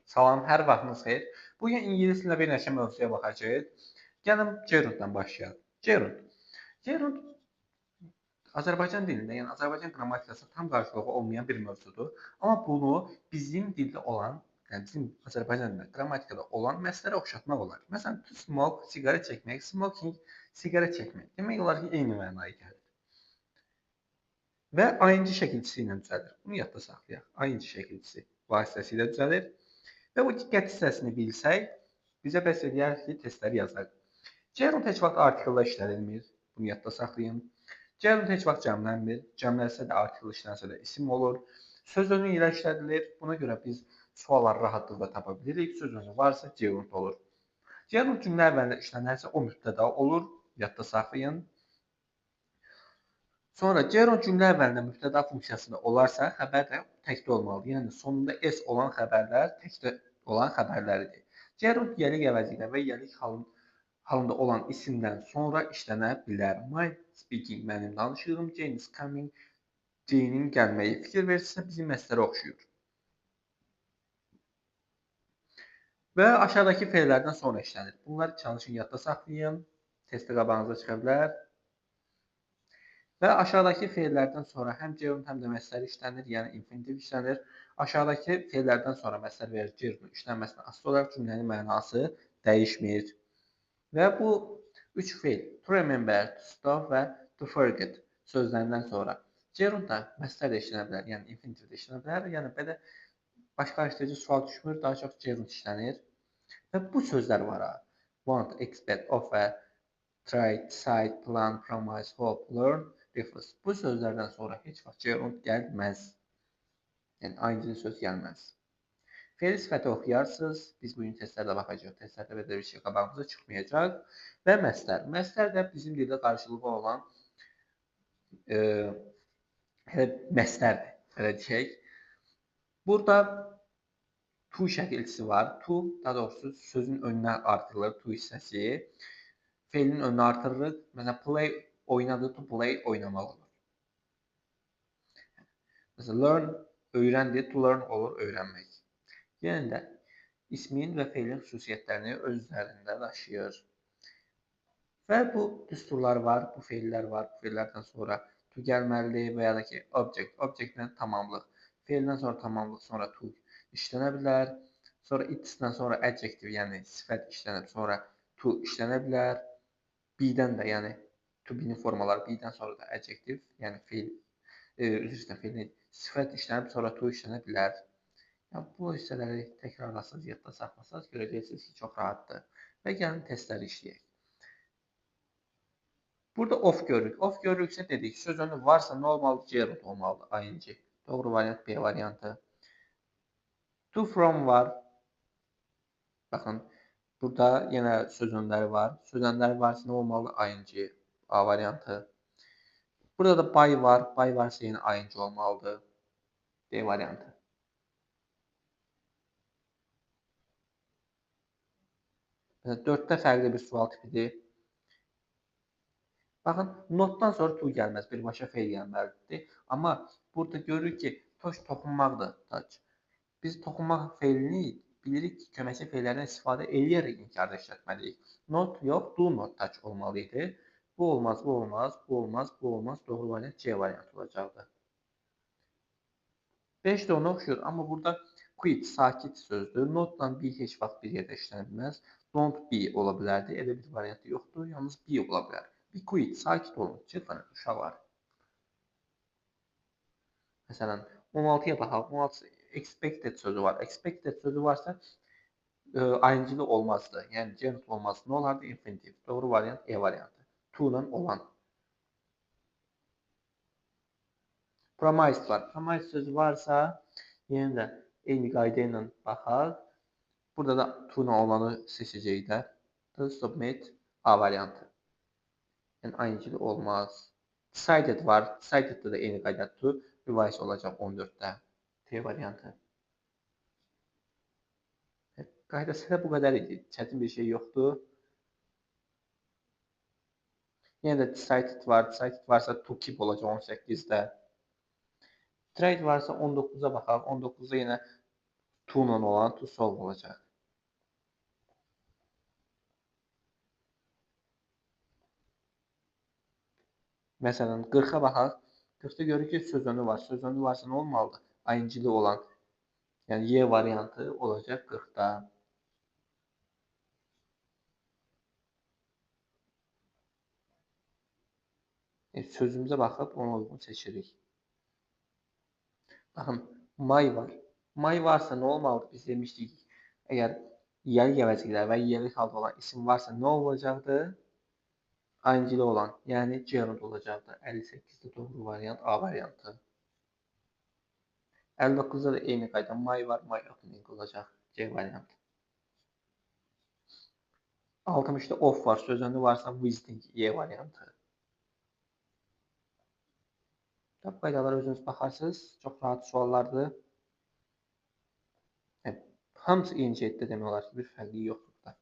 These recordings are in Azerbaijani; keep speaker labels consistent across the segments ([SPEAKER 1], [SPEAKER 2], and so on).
[SPEAKER 1] Salam, hər vaxtınız xeyir. Bugün ingilis dilinə bir neçə mövzuya baxacağıq. Gəlin gerunddan başlayaq. Gerund Azərbaycan dilində, yəni Azərbaycan qrammatikasında tam qarşılığı olmayan bir mövzudur. Amma bunu bizim dildə olan, yəni bizim Azərbaycan dilində qrammatikada olan məsələlərə oxşatmaq olar. Məsələn, to smoke, siqaret çəkmək, smoking, siqaret çəkmək. Demək olar ki, eyni mənaya gəlir. Və ayıncı şəkilçisi ilə düzəlir. Bunu yadda saxlayaq. Ayıncı şəkilçisi vasitəsilə düzəlir. Və bu diqqət hissəsini bilsək, bizə bəs edər ki, testləri yazaq. Gerund heç vaxt artikellə işlədilmir. Bunu yadda saxlayın. Gerund heç vaxt cəmlənmir. Cəmlənsə də artikel işlənsə də isim olur. Söz önü ilə işlədilir. Buna görə biz sualları rahatlıqla tapa bilirik. Söz önü varsa gerund olur. Gerund cümlə əvvəlində işlənərsə o mübtəda olur. Yadda saxlayın. Sonra gerund cümlə əvvəlində mübtəda funksiyasında olarsa, xəbər də təkdə olmalıdır. Yəni sonunda s olan xəbərlər təkdə olan xəbərləridir. Gerund yelik əvəzi ilə və yelik halında olan isimdən sonra işlənə bilər. My speaking, mənim danışığım, Jane is coming, Jane-in gəlməyi. Fikir verirsinizsə bizim məsələrə oxşuyur. Və aşağıdakı fe'lərdən sonra işlənir. Bunları çalışın yadda saxlayın. Testdə qabağınıza çıxa bilər. Və aşağıdakı fe'lərdən sonra həm gerund, həm də məsələr işlənir, yəni infinitiv işlənir. Aşağıdakı fe'lərdən sonra məsələr verir, gerundun işlənməsinə asılı olaraq cümlənin mənası dəyişmir. Və bu üç fe'l, to remember, to stop və to forget sözlərindən sonra gerundda məsələr də işlənə bilər, yəni infinitiv də işlənə bilər. Yəni belə başqalaşdırıcı sual düşmür, daha çox gerund işlənir. Və bu sözlər var ha. Want, expect, offer, try, decide, plan, promise, hope, learn, refuse. Bu sözlərdən sonra heç vaxt gerund gəlməz. Yəni ayıncı söz gəlməz. Fe'li sifəti oxuyarsınız. Biz bugün testlərdə baxacağıq. Testlərdə belə bir şey qabağımıza çıxmayacaq. Və məsələr. Məsələr də bizim dildə qarşılığı olan məslərdir. Belə deyək. Burada to şəkilçisi var. To, daha doğrusu sözün önünə artırılır to hissəsi. Fe'lin önünü artırırıq. Məsələn, play oynadı, to play oynamaq olur. Məsələn, learn öyrəndi, to learn olur öyrənmək. Yəni də ismin və fe'lin xüsusiyyətlərini öz üzərində daşıyır. Və bu düsturlar var, bu fe'llər var. Bu fe'llərdən sonra to gəlməlidir və ya da ki object, objectdən tamamlıq. Fe'ldən sonra tamamlıq, sonra to işlənə bilər. Sonra it's-dən sonra adjective, yəni sifət işlənib, sonra to işlənə bilər. Be-dən də, yəni to be-nin formaları be-dən sonra da adjective, yəni fe'l, fe'lin sifət işlənib, sonra to işlənə bilər. Yəni, bu hissələri təkrarlasınız, yadda saxlasanız, görəcəksiniz ki, çox rahatdır. Və gəlin testləri işləyək. Burada of görürük. Of görürüksə dedik, söz önü varsa nə olmalıdır? Gerund olmalıdır, ayıncı. Doğru variant B variantı. To from var. Baxın, burada yenə söz önləri var. Söz önləri varsa nə olmalıdır? Ayıncı. A variantı. Burada da by var. By varsa yenə ayıncı olmalıdır. D variantı. Məsələn, 4-də fərqli bir sual tipidir. Baxın, notdan sonra to gəlməz, birbaşa fe'l gəlməlidir. Amma burada görürük ki, touch toxunmaqdır. Touch. Biz toxunmaq fe'lini bilirik ki, köməkçi fe'llərdən istifadə eləyərək inkarda işlətməliyik. Not yox, do not touch olmalı idi. Bu olmaz, bu olmaz, bu olmaz, bu olmaz. Doğru variant C variantı olacaqdır. 5 də ona oxşuyur, amma burada quit, sakit sözdür. Notla be heç vaxt bir yerdə işlənə bilməz. Don't be ola bilərdi. Elə bir variantı yoxdur. Yalnız be ola bilər. Be quiet, sakit olun. Çıxın, uşaqlar. Məsələn, 16-ya baxaq. 16 expected sözü var. Expected sözü varsa ayıncılı olmazdı. Yəni gerund olmazdı. Nə olardı? Infinitiv. Doğru variant E variantı. To-la olan. Promised var. Promised sözü varsa yenə də eyni qayda ilə baxaq. Burada da to-la olanı seçəcəyik də. To submit A variantı. Yəni ayıncılı olmaz. Decided var. Decided'da da eyni qayda to revise olacaq 14-də. T variantı. Qaydası da bu qədər idi. Çətin bir şey yoxdur. Yenə də decided var. Decided varsa to keep olacaq 18-də. Trade varsa 19-a baxaq. 19-da yenə to ilə olan to solve olacaq. Məsələn, 40-a baxaq. 40-da görürük ki, söz önü var. Söz önü varsa nə olmalıdır? ING-li olan, yəni Y variantı olacaq 40-da. Sözümüzə baxıb ona uyğun seçirik. Baxın, may var. May varsa nə olmalıdır? Biz demişdik, əgər yəli əvəzliklər və yəli halda olan isim varsa nə olacaqdır? ING-li olan, yəni gerund olacaqdır. 58-də doğru variant A variantı. 59-da da eyni qayda may var, may opening olacaq C variantı. 60-da off var, söz önü varsa visiting Y variantı. Bu qaydalara özünüz baxarsınız. Çox rahat suallardır. Hamısı eyni şeydə demək olar ki, bir fərqi yoxdur da.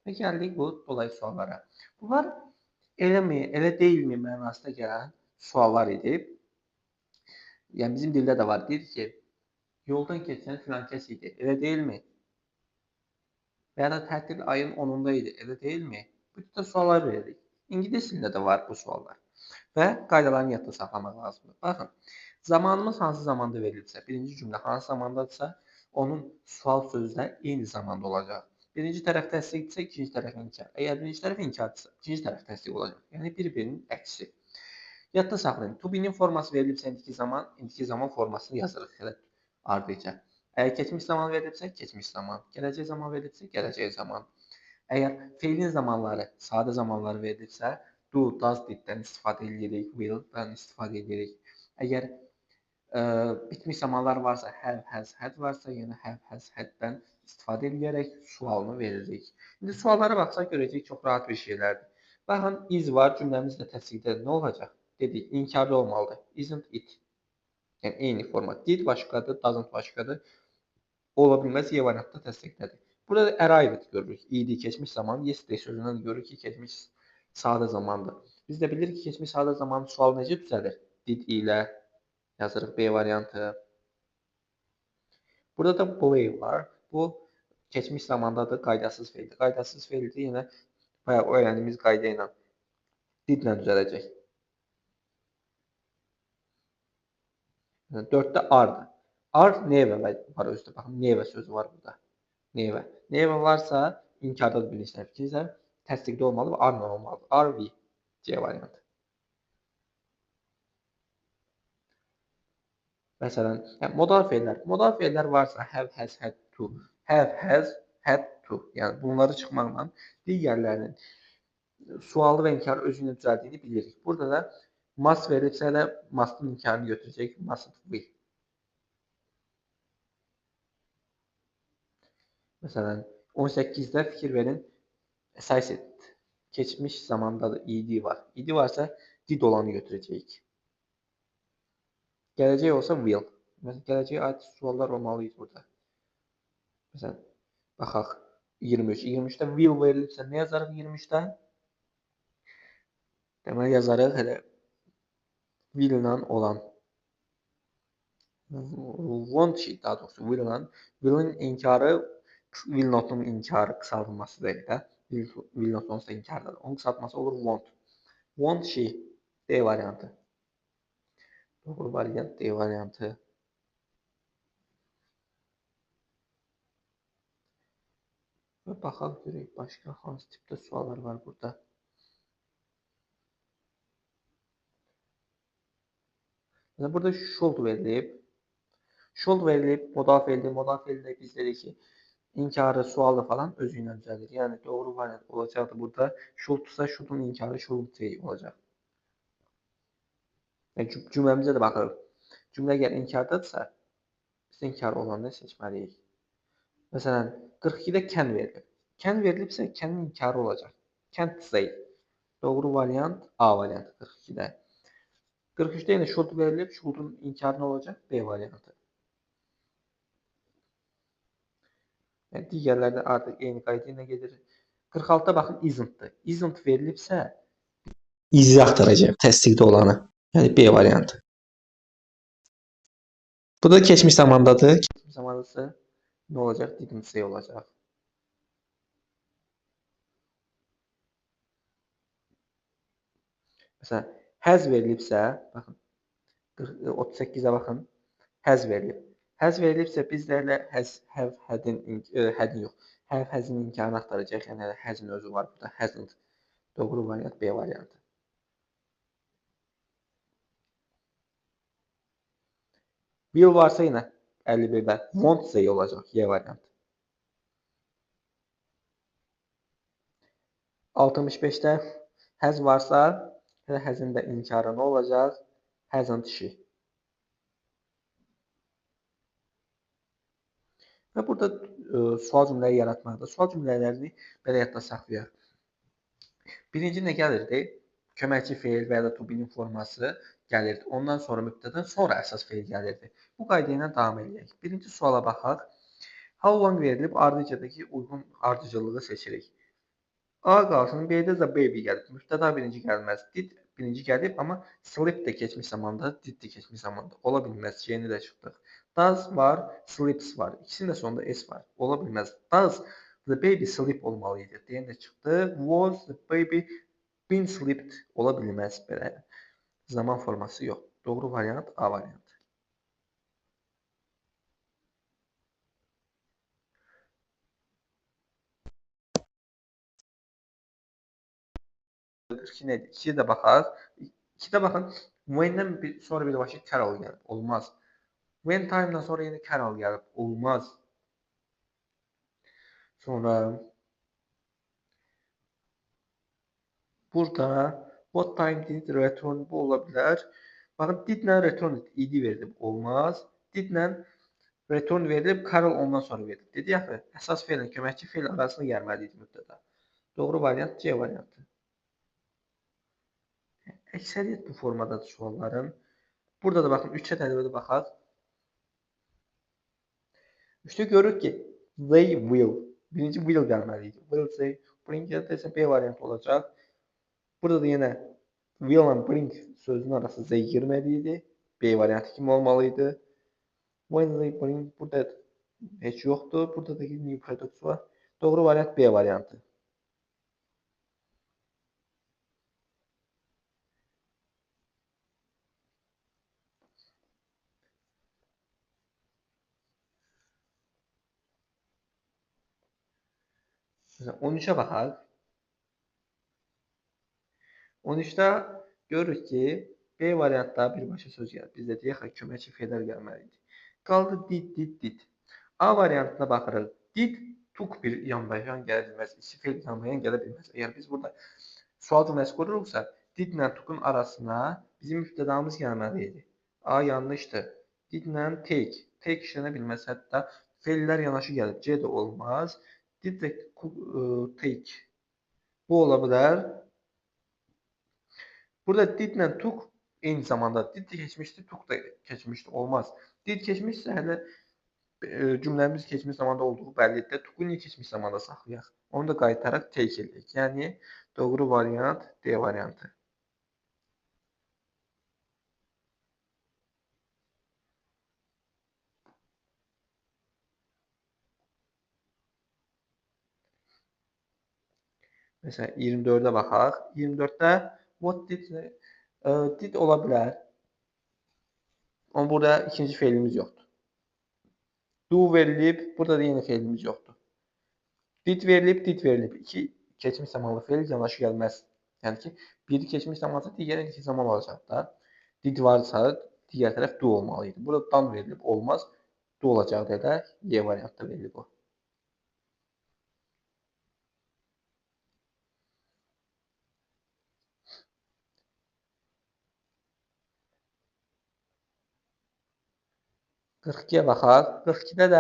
[SPEAKER 1] Və gəldik bu dolayı suallara. Bunlar eləmi, elə deyilmi mənasına gələn suallar idi. Yəni bizim dildə də var. Deyir ki, yoldan keçən filan kəs idi. Elə deyilmi? Və ya da tətil ayın 10-unda idi. Elə deyilmi? Bu tür suallar veririk. İngilis dilində də var bu suallar. Və qaydalarını yadda saxlamaq lazımdır. Baxın, zamanımız hansı zamanda verilirsə, birinci cümlə hansı zamandadırsa, onun sual sözləri eyni zamanda olacaq. Birinci tərəf təsdiqdirsə, ikinci tərəf inkar. Əgər birinci tərəf inkardırsa, ikinci tərəf təsdiq olacaq. Yəni bir-birinin əksi. Yadda saxlayın. To be-nin forması verilibsə indiki zaman formasını yazırıq elə ardıca. Əgər keçmiş zaman verilibsə, keçmiş zaman. Gələcək zaman verilibsə, gələcək zaman. Əgər feilin zamanları, sadə zamanları verilibsə, do, does, did-dən istifadə edirik, will-dən istifadə edirik. Əgər bitmiş zamanlar varsa, have, has, had varsa, yəni have, has, had-dən istifadə edərək sualını veririk. İndi suallara baxsaq görəcəyik çox rahat bir şeylərdir. Baxın, is var, cümləmizlə təsdiqdə nə olacaq? Dedik, inkarlı olmalıdır. Isn't it? Yəni eyni format. Did başqadır, doesn't başqadır. Ola bilməz, Y variantda təsdiqdədir. Burada arrived görürük. İdi keçmiş zaman. Yesterday sözündən görürük ki, keçmiş sadə zamandır. Biz də bilirik ki, keçmiş sadə zaman sual necə düzəlir? Did ilə yazırıq B variantı. Burada da play var. Bu keçmiş zamandadır, qaydasız feildir. Qaydasız feildir yenə bayaq öyrəndiyimiz qayda ilə didlə düzələcək. 4-də are-dır. Are never var özdə. Baxın, never sözü var burada. Never. Never varsa inkardadır birinci tərəf. İkinci tərəf təsdiqdə olmalı və are olmalıdır. Are we? C variantı. Məsələn, modal feillər. Modal feillər varsa have, has, had to. Have, has, had to. Yəni bunları çıxmaqla digərlərinin sualı və inkarı özü ilə düzəldiyini bilirik. Burada da must verilibsə də must'ın inkarını götürəcək. Mustn't we. Məsələn, 18-də fikir verin. Cited. Keçmiş zamandadır. İdi var. İdi varsa did olanı götürəcəyik. Gələcək olsa will. Məsələn, gələcəyə aid suallar olmalıydı burada. Məsələn, baxaq 23. 23-də will verilibsə nə yazarıq 23-də? Deməli yazarıq elə will ilə olan want sheet daha doğrusu will ilə will'in inkarı will notun inkarı qısaldılması deyil də. Will not onsuz da inkardadır. Onun qısaltması olur want. Want she D variantı. Doğru variant D variantı. Və baxaq görək başqa hansı tipdə suallar var burada. Burada should verilib. Should verilib, modal feildir. Modal feildə biz dedik ki, inkarı, sualı falan özü ilə düzəlir. Yəni doğru variant olacaqdır burada. Shouldsa should'un inkarı should olacaq. Yəni cümləmizə də baxırıq. Cümlə əgər inkardadırsa, biz inkar olanı seçməliyik. Məsələn, 42-də can verilib. Can verilibsə, can'ın inkarı olacaq. Can't say. Doğru variant A variantı 42-də. 43-də yenə should verilib, should'un inkarı nə olacaq? B variantı. Yəni digərləri artıq eyni qayda ilə gedir. 46-da baxın isn't-dır. Isn't verilibsə is axtaracaq təsdiqdə olanı. Yəni B variantı. Bu da keçmiş zamandadır. Keçmiş zamandası nə olacaq? Didn't say olacaq. Məsələn, has verilibsə, baxın 38-ə baxın. Has verilib. Has verilibsə biz də elə has, have, had'in yox. Have, has'in imkanı axtaracaq. Yəni has'in özü var burada. Hasn't. Doğru variant B variantı. Will varsa yenə 51-də won't say olacaq. Y variantı. 65-də has varsa has'in də inkarı nə olacaq? Hasn't she. Və burada sual cümlələri yaratmaqda. Sual cümlələrini belə yadda saxlayaq. Birinci nə gəlirdi? Köməkçi feil və ya da to be-nin forması gəlirdi. Ondan sonra mübtədən sonra əsas feil gəlirdi. Bu qayda ilə davam edək. Birinci suala baxaq. How long verilib ardıcadakı uyğun ardıcıllığı seçirik. A qalsın, B-də də baby gəlib. Mübtəda birinci gəlməz. Did birinci gəlib, amma sleep də keçmiş zamanda, did də keçmiş zamanda. Ola bilməz. C-ni də çıxdıq. Does var, sleeps var. İkisinin də sonunda S var. Ola bilməz. Does the baby sleep olmalı idi. D-ni də çıxdı. Was the baby been slept ola bilməz belə. Zaman forması yox. Doğru variant A variantı. Nədir? 2-yə də baxaq. 2-də baxın. When-dən sonra birbaşa Carol gəlib. Olmaz. When time-dan sonra yenə Carol gəlib. Olmaz. Sonra burada what time did return bu ola bilər. Baxın did-lə return idi verilib. Olmaz. Did-lə return verilib. Carol ondan sonra verilib. Dedi axı, əsas feillə köməkçi feil arasında gəlməli idi müddətdə. Doğru variant C variantı. Əksəriyyət bu formadadır sualların. Burada da baxın 3-ə tədbirdə baxaq. 3-də görürük ki, they will. Birinci will gəlməli idi. Will say, bring gəlirsə B variantı olacaq. Burada da yenə will and bring sözünün arası Z girməli idi. B variantı kimi olmalı idi. When they bring, burada heç yoxdur. Burada da new product var. Doğru variant B variantı. Məsələn, 13-ə baxaq. 13-də görürük ki, B variantda birbaşa söz gəlir. Biz də deyək ki, köməkçi feillər gəlməli idi. Qaldı did. A variantına baxırıq. Did took bir yanbayan gələ bilməz. İki feil yanbayan gələ bilməz. Əgər biz burada sual cümləsi qururuqsa, did ilə took'un arasına bizim mübtədamız gəlməli idi. A yanlışdır. Did ilə take. Take işlənə bilməz. Hətta feillər yanaşı gəlib. C də olmaz. Did və take. Bu ola bilər. Burada did ilə took eyni zamanda did də keçmişdi, took da keçmişdi. Olmaz. Did keçmişsə hələ cümləmiz keçmiş zamanda olduğu bəllidir. Took'u niyə keçmiş zamanda saxlayaq? Onu da qaytaraq take eləyək. Yəni doğru variant D variantı. Məsələn 24-ə baxaq. 24-də what did ola bilər. Amma burada ikinci feilimiz yoxdur. Do verilib, burada da yenə feilimiz yoxdur. Did verilib. İki keçmiş zamanlı feil yanaşı gəlməz. Yəni ki, biri keçmiş zamansa, digəri ilk zaman olacaq da. Did varsa, digər tərəf do olmalı idi. Burada dan verilib, olmaz. Do olacaq dedək. Y variantda verilib o. Qırx ikiyə baxaq. 42-də də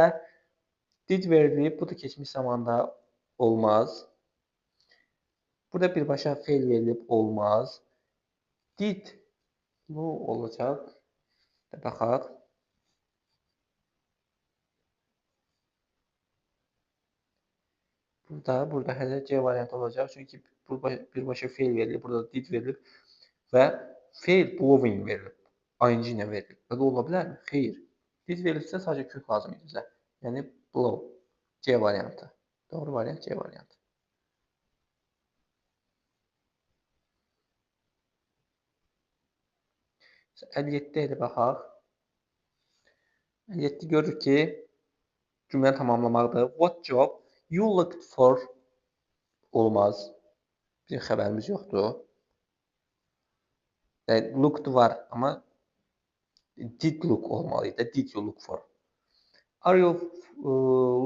[SPEAKER 1] did verilib. Bu da keçmiş zamanda olmaz. Burada birbaşa feil verilib, olmaz. Did bu olacaq. Da, baxaq. Burada hələ C variantı olacaq. Çünki birbaşa feil verilib, burada did verilib və feil blowing verilib. ING ilə verilib. Belə ola bilərmi? Xeyr. Did verilibsə sadəcə kök lazım idi bizə. Yəni blow. C variantı. Doğru variant C variantı. 57-də elə baxaq. 57 görürük ki, cümləni tamamlamaqdır. What job you looked for olmaz. Bizim xəbərimiz yoxdur. Looked var, amma did look olmalıydı. Did you look for? Are you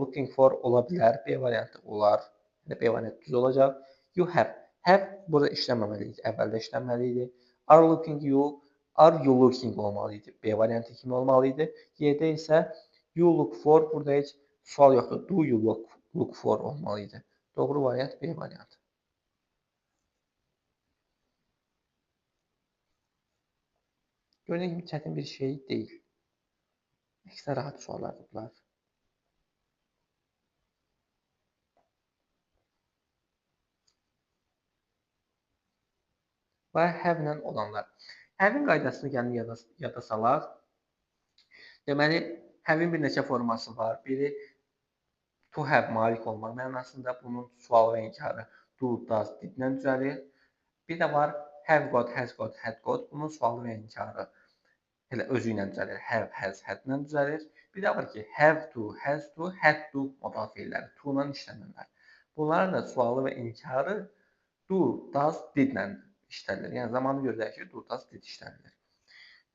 [SPEAKER 1] looking for ola bilər. B variantı olar. B variantı düz olacaq. You have. Have burada işləməməli idi. Əvvəldə işləməli idi. Are you looking olmalıydı. B variantı kimi olmalıydı. Y-də isə you look for burada heç sual yoxdur. Do you look for olmalıydı. Doğru variant B variantı. Gördüyünüz kimi çətin bir şey deyil. Ekstra rahat suallardır bunlar. Və have-lə olanlar. Have-in qaydasını gəlin yada salaq. Deməli, have-in bir neçə forması var. Biri to have malik olmaq mənasında, bunun sual və inkarı do, does, did-lə düzəlir. Bir də var have got, has got, had got. Bunun sualı və inkarı elə özü ilə düzəlir. Have, has, had-lə düzəlir. Bir də var ki, have to, has to, had to modal feilləri, to-la işləmirlər. Bunların da sualı və inkarı do, does, did-lə işlənilir. Yəni zamanı görə dəyişir, do, does, did işlənilir.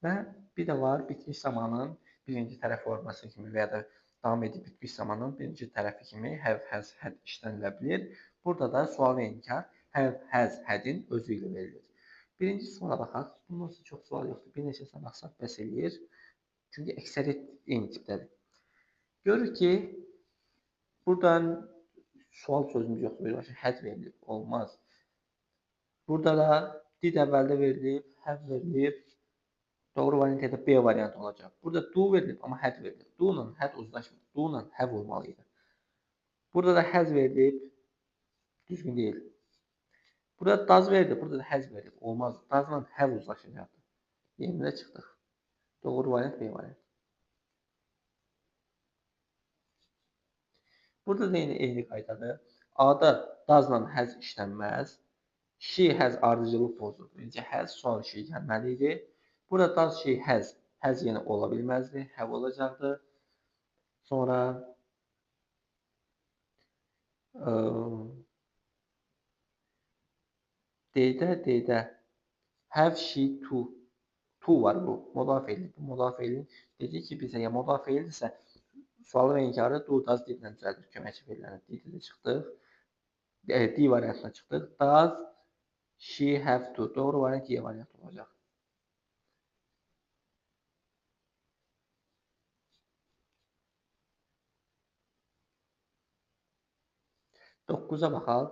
[SPEAKER 1] Və bir də var bitmiş zamanın birinci tərəf forması kimi və ya da davam edib bitmiş zamanın birinci tərəfi kimi have, has, had işlənilə bilər. Burada da sual və inkar have, has, had-in özü ilə verilir. Birinci suala baxaq. Bundan sonra çox sual yoxdur. Bir neçəsindən baxsaq bəs eləyir. Çünki əksəriyyət eyni tipdədir. Görürük ki, buradan sual sözümüz yoxdur. Birbaşa had verilib. Olmaz. Burada da did əvvəldə verilib, have verilib. Doğru variant ya da B variantı olacaq. Burada do verilib, amma had verilib. Do ilə had uzlaşmır. Do ilə have olmalıydı. Burada da has verilib. Düzgün deyil. Burada does verilib, burada da has verilib. Olmaz. Does ilə have uzlaşacaqdı. Yenidə çıxdıq. Doğru variant B variantı. Burada da eyni qaydadır. A-da does ilə has işlənməz. She has ardıcıllıq pozur. Birinci has, sonra she gəlməli idi. Burada does she has yenə ola bilməzdi. Have olacaqdı. Sonra D-də have she to var bu. Modal feil. Bu modal feilin dedik ki bizə ya modal feildirsə sualı və inkarı do, does, did-lə düzəldir. Köməkçi feillərin did-də çıxdıq. D variantına çıxdıq. Does she have to? Doğru variant Y variantı olacaq. Dokkuza baxaq.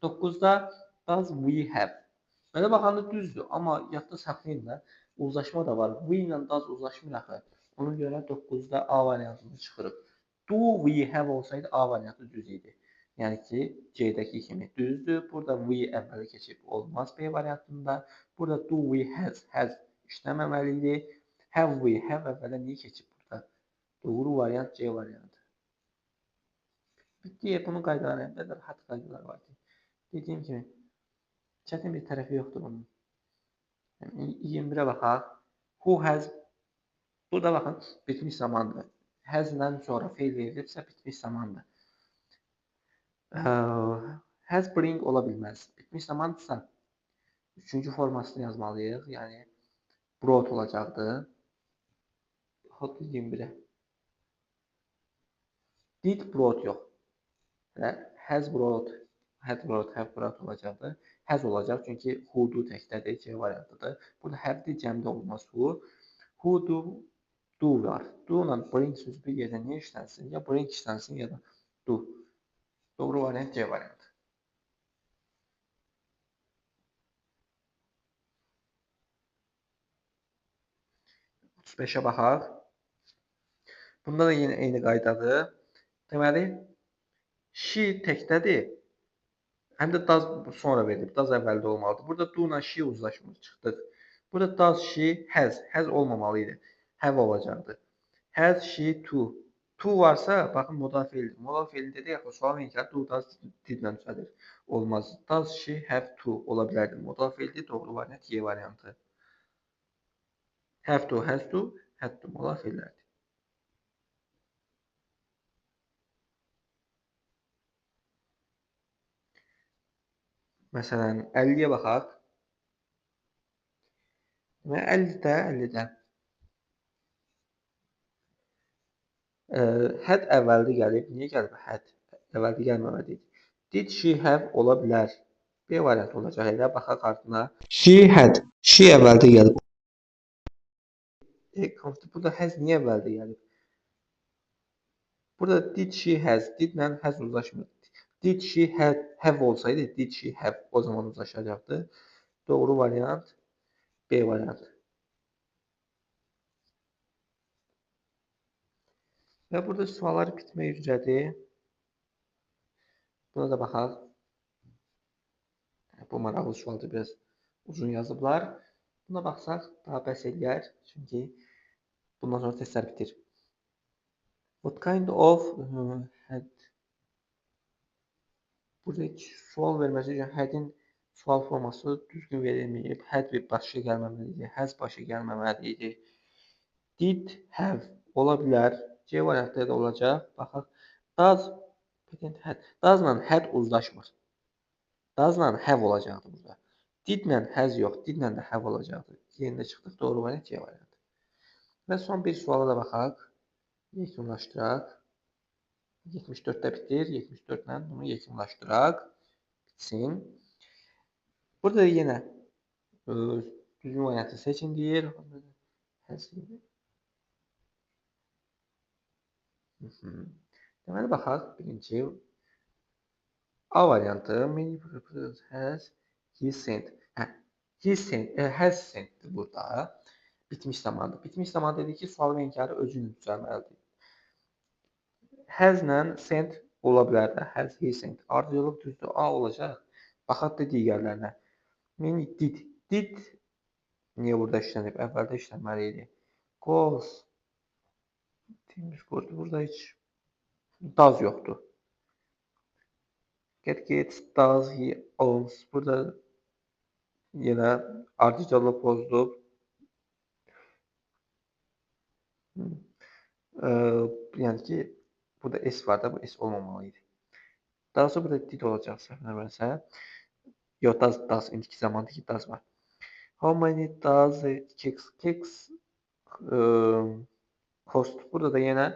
[SPEAKER 1] 9-da does we have. Belə baxanda düzdür, amma yadda saxlayın da, uzlaşma da var. We ilə does uzlaşmır axı. Ona görə 9-da A variantını çıxırıq. Do we have olsaydı A variantı düz idi. Yəni ki, C-dəki kimi düzdür. Burada we əvvələ keçib olmaz B variantında. Burada do we has işləməməli idi. Have we have əvvələ niyə keçib burada? Doğru variant C variantı. Diğer bunun qaydalarında da rahat qaydalar var ki. Dediyim kimi, çətin bir tərəfi yoxdur bunun. 21-ə baxaq. Who has, burada baxın, bitmiş zamandır. Has-dən sonra feil verilibsə, bitmiş zamandır. Has bring ola bilməz. Bitmiş zamandırsa, üçüncü formasını yazmalıyıq. Yəni, brought olacaqdı. Baxaq 21-ə. Did brought yox. Has brought, had brought, have brought olacaqdır. Has olacaq çünki who do təkdədir, C variantıdır. Burada have-dir, cəmdə olmaz who. Who do var. Do ilə bring sözü bir yerdə niyə işlənsin? Ya bring işlənsin ya da do. Doğru variant C variantı. 35-ə baxaq. Bunda da yenə eyni qaydadır. Deməli, She təkdədir. Həm də does sonra verilib. Does əvvəldə olmalıdır. Burada do ilə she uzlaşmır, çıxdı. Burada does she has olmamalı idi. Have olacaqdı. Has she to? To varsa, baxın modal feildir. Modal feilin dedik axı sual inkarı do does didlə düzəlir. Olmaz. Does she have to ola bilərdi. Modal feildir. Doğru variant Y variantı. Have to, has to, had to modal feillərdir. Məsələn, 50-yə baxaq. Və 50-də, 50-də. Had əvvəldə gəlib. Niyə gəlib had? Əvvəldə gəlməməlidir. Did she have ola bilər. B variantı olacaq. Elə baxaq ardına. She had. She əvvəldə gəlib. Burada has niyə əvvəldə gəlib? Burada did she has. Did ilə has uzlaşmır. Did she have olsaydı, did she have o zaman uzlaşacaqdı. Doğru variant B variantı. Və burada suallar bitmək üzrədir. Buna da baxaq. Bu maraqlı sualdır, biraz uzun yazıblar. Buna baxsaq daha bəs eləyər. Çünki bundan sonra testlər bitir. What kind of had burada sual verməsi üçün had'in sual forması düzgün verilməyib. Had bir başa gəlməməli idi. Has başa gəlməməli idi. Did have ola bilər. C variantı da olacaq. Baxaq. Does Does-la had uzlaşmır. Does-la have olacaqdı burada. Did-la has yox. Did-la da have olacaqdı. Yerində çıxdıq. Doğru variant C variantı. Və son bir suala da baxaq. Yekunlaşdıraq. 74-də bitir. 74-lə bunu yekunlaşdıraq. Bitsin. Burada yenə düzgün variantı seçin deyir. Deməli, baxaq. Birinci A variantı. Many purposes has he sent. Has sentdir burada. Bitmiş zamandır. Bitmiş zaman dedik ki, sual və inkarı özü ilə düzəlməlidir. Has-la sent ola bilər də. Has he sent. Ardıcıllıq düzdür. A olacaq. Baxaq da digərlərinə. Many did. Did niyə burada işlənib? Əvvəldə işlənməli idi. Goes. Burada heç does yoxdur. Gets, does, he owns. Burada yenə ardıcıllıq pozulub. Yəni ki, burada S var da, bu S olmamalı idi. Daha sonra burada did olacaq səhvləmirəmsə. Yox, does indiki zamanda ki, does var. How many does cakes cost? Burada da yenə